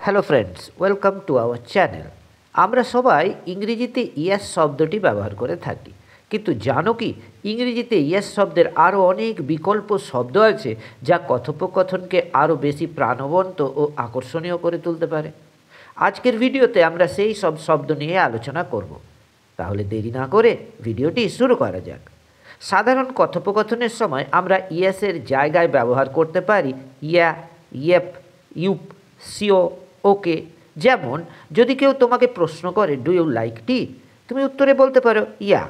Hello friends, welcome to our channel. আমরা সবাই ইংরেজিতে ইয়েস শব্দটি ব্যবহার করে থাকি, কিন্তু জানো কি ইংরেজিতে ইয়েস শব্দের আরও অনেক বিকল্প শব্দ আছে যা কথোপকথনকে আরও বেশি প্রাণবন্ত ও আকর্ষণীয় করে তুলতে পারে। আজকের ভিডিওতে আমরা সেই সব শব্দ নিয়ে আলোচনা করব। তাহলে দেরি না করে ভিডিওটি শুরু করা যাক। সাধারণ কথোপকথনের সময় আমরা ইয়েসের জায়গায় ব্যবহার করতে পারি ইয়া, ইয়েপ, ইউপ, সিও, ওকে। যেমন যদি কেউ তোমাকে প্রশ্ন করে ডু ইউ লাইক টি, তুমি উত্তরে বলতে পারো ইয়া।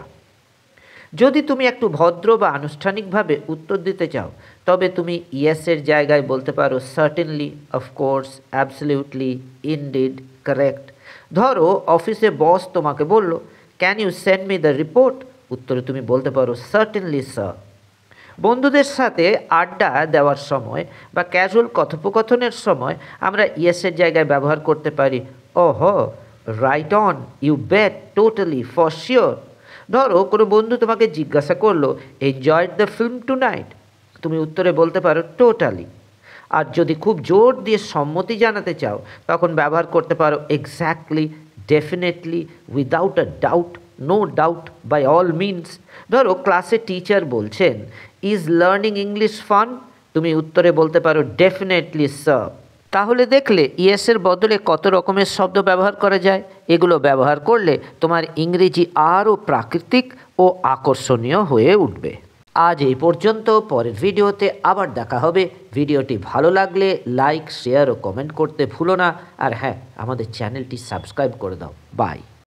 যদি তুমি একটু ভদ্র বা আনুষ্ঠানিকভাবে উত্তর দিতে চাও তবে তুমি ইয়েসের জায়গায় বলতে পারো certainly, of course, absolutely, indeed, correct. ধরো অফিসে বস তোমাকে বলল can you send me the report, উত্তরে তুমি বলতে পারো সার্টেনলি স্যার। বন্ধুদের সাথে আড্ডা দেওয়ার সময় বা ক্যাজুয়াল কথোপকথনের সময় আমরা ইয়েসের জায়গায় ব্যবহার করতে পারি ওহো, right on, you bet, totally, for sure. ধরো কোনো বন্ধু তোমাকে জিজ্ঞাসা করলো enjoyed the film tonight, তুমি উত্তরে বলতে পারো টোটালি। আর যদি খুব জোর দিয়ে সম্মতি জানাতে চাও তখন ব্যবহার করতে পারো exactly, definitely, without a doubt, no doubt, by all means. ধরো ক্লাসে টিচার বলছেন ইজ লার্নিং ইংলিশ ফান, তুমি উত্তরে বলতে পারো ডেফিনেটলি স্যার। তাহলে দেখলে ইয়েসের বদলে কত রকমের শব্দ ব্যবহার করা যায়। এগুলো ব্যবহার করলে তোমার ইংরেজি আরও প্রাকৃতিক ও আকর্ষণীয় হয়ে উঠবে। আজ এই পর্যন্ত, পরের ভিডিওতে আবার দেখা হবে। ভিডিওটি ভালো লাগলে লাইক, শেয়ার ও কমেন্ট করতে ভুলো না। আর হ্যাঁ, আমাদের চ্যানেলটি সাবস্ক্রাইব করে দাও। বাই।